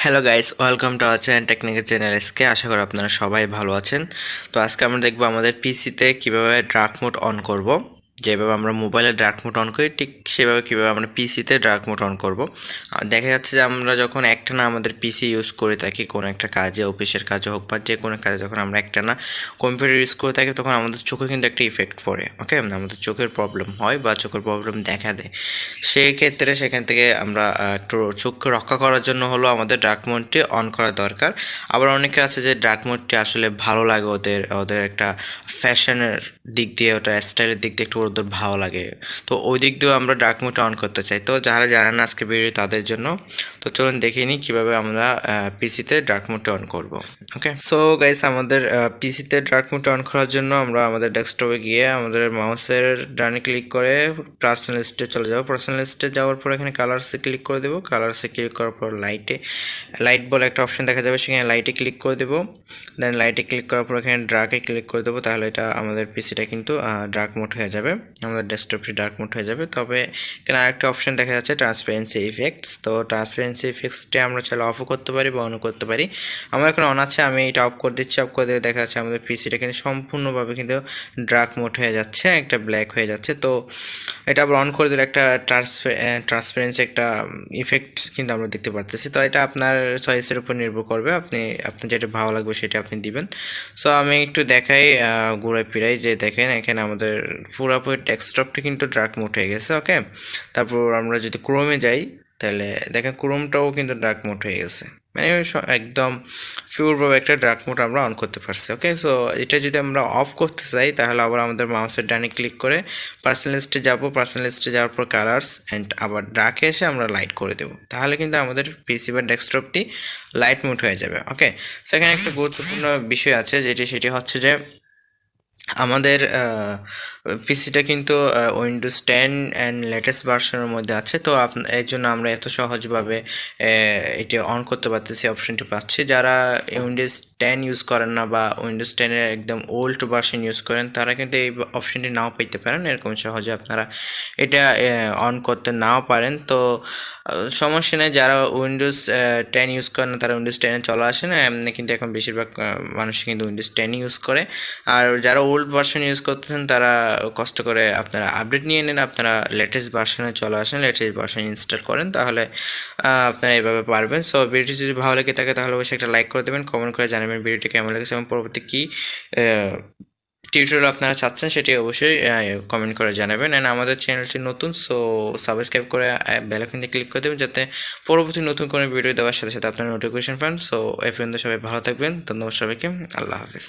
Hello guys, welcome to our channel technical channel SK. আশা করি আপনারা সবাই ভালো আছেন। তো আজকে আমরা দেখবো আমাদের পিসিতে কিভাবে ডার্ক মোড অন করব। যেভাবে আমরা মোবাইলে ডার্ক মোড অন করি ঠিক সেভাবে কীভাবে আমরা পিসিতে ডার্ক মোড অন করব। দেখা যাচ্ছে যে আমরা যখন একটানা আমাদের পিসি ইউজ করে থাকি কোনো একটা কাজে, অফিসের কাজে হোক বা যে কোনো কাজে, যখন আমরা একটানা কম্পিউটার ইউজ করে থাকি তখন আমাদের চোখে কিন্তু একটা ইফেক্ট পড়ে। ওকে, আমাদের চোখের প্রবলেম হয় বা চোখের প্রবলেম দেখা দেয়। সেই ক্ষেত্রে সেখান থেকে আমরা একটু চোখকে রক্ষা করার জন্য হলো আমাদের ডার্ক মোডটি অন করা দরকার। আবার অনেকে আছে যে ডার্ক মোডটি আসলে ভালো লাগে, ওদের ওদের একটা ফ্যাশনের দিক দিয়ে, ওটা স্টাইলের দিক দিয়ে একটু ওদের ভালো লাগে। তো ওই দিক দিয়েও আমরা ডার্ক মোডটা অন করতে চাই। তো যারা জানেন আজকে ভিডিও তাদের জন্য। তো চলুন দেখে নিই কীভাবে আমরা পিসিতে ডার্ক মোডটা অন করব। ওকে, সো গাইস, আমাদের পিসিতে ডার্ক মোডটা অন করার জন্য আমরা আমাদের ডেস্কটপে গিয়ে আমাদের মাউসের ডানে ক্লিক করে পার্সোনাল লিস্টে চলে যাব। পার্সোনাল লিস্টে যাওয়ার পর এখানে কালারসে ক্লিক করে দেবো। কালারসে ক্লিক করার পর লাইট বলে একটা অপশন দেখা যাবে, সেখানে লাইটে ক্লিক করে দেবো। দেন লাইটে ক্লিক করার পর এখানে ডার্কে ক্লিক করে দেবো। তাহলে এটা আমাদের পিসিটা কিন্তু ডার্ক মোড হয়ে যাবে, আমাদের ডেস্কটপটি ডার্ক মোড হয়ে যাবে। তবে এখানে আরেকটা অপশন দেখা যাচ্ছে ট্রান্সপারেন্সি ইফেক্টস। তো ট্রান্সপারেন্সি ইফেক্টসটি আমরা চাইলে অফও করতে পারি বা অনও করতে পারি। আমার এখন অন আছে, আমি এটা অফ করে দিচ্ছি। অফ করে দিয়ে দেখা যাচ্ছে আমাদের পিসিটা কিন্তু সম্পূর্ণভাবে কিন্তু ডার্ক মোড হয়ে যাচ্ছে, একটা ব্ল্যাক হয়ে যাচ্ছে। তো এটা আবার অন করে দিলে একটা ট্রান্সপারেন্সি একটা ইফেক্ট কিন্তু আমরা দেখতে পারতেছি। তো এটা আপনার চয়েসের উপর নির্ভর করবে, আপনি যেটা ভালো লাগবে সেটা আপনি দিবেন। সো আমি একটু দেখাই ঘুরাই ফিরাই, যে দেখেন এখানে আমাদের পুরোপুরি ডেস্কটপটি কিন্তু ডার্ক মোড হয়ে গেছে। ওকে, তারপর আমরা যদি ক্রোমে যাই তাহলে দেখেন ক্রোমটাও কিন্তু ডার্ক মোড হয়ে গেছে, মানে একদম পিওরভাবে একটা ডার্ক মোড আমরা অন করতে পারছি। ওকে, সো এটা যদি আমরা অফ করতে চাই তাহলে আবার আমাদের মাউসের ডানে ক্লিক করে পার্সোনাল লিস্টে যাবো। পার্সোনাল লিস্টে যাওয়ার পর কালার্স অ্যান্ড আবার ডার্কে এসে আমরা লাইট করে দেবো। তাহলে কিন্তু আমাদের পিসি বা ডেস্কটপটি লাইট মোড হয়ে যাবে। ওকে, সো এখানে একটা গুরুত্বপূর্ণ বিষয় আছে, সেটি হচ্ছে যে আমাদের পিসিটা কিন্তু উইন্ডোজ 10 অ্যান্ড লেটেস্ট ভার্সনের মধ্যে আছে। তো এর জন্য আমরা এত সহজভাবে এটা অন করতে পারতেছি, অপশনটি পাচ্ছি। যারা উইন্ডোজ 10 ইউজ করেন না বা উইন্ডোজ 10-এর একদম ওল্ড ভার্সন ইউজ করেন, তারা কিন্তু এই অপশনটি নাও পেতে পারেন। এরকম সহজে আপনারা এটা অন করতে নাও পারেন। তো সমস্যা নেই, যারা উইন্ডোজ 10 ইউজ করেন না তারা উইন্ডোজ 10-এ চলে আসে না, এমনি কিন্তু এখন বেশিরভাগ মানুষ কিন্তু উইন্ডোজ 10 ইউজ করে। আর যারা ওল্ড ভার্সন ইউজ করতেছেন তারা কষ্ট করে আপনারা আপডেট নিয়ে নেন, আপনারা লেটেস্ট ভার্সনে চলে আসেন, লেটেস্ট ভার্সন ইনস্টল করেন, তাহলে আপনারা এইভাবে পারবেন। সো ভিডিওটি যদি ভালো লেগে থাকে তাহলে অবশ্যই একটা লাইক করে দেবেন, কমেন্ট করে জানাবেন ভিডিওটি কেমন লেগেছে এবং পরবর্তী কী টিউটোরিয়াল আপনারা চাচ্ছেন সেটি অবশ্যই কমেন্ট করে জানাবেন। অ্যান্ড আমাদের চ্যানেলটি নতুন, সো সাবস্ক্রাইব করে বেল আইকনে ক্লিক করে দেবেন যাতে পরবর্তী নতুন কোনো ভিডিও দেওয়ার সাথে সাথে আপনারা নোটিফিকেশন পান। সো এই পর্যন্ত সবাই ভালো থাকবেন, ধন্যবাদ সবাইকে, আল্লাহ হাফেজ।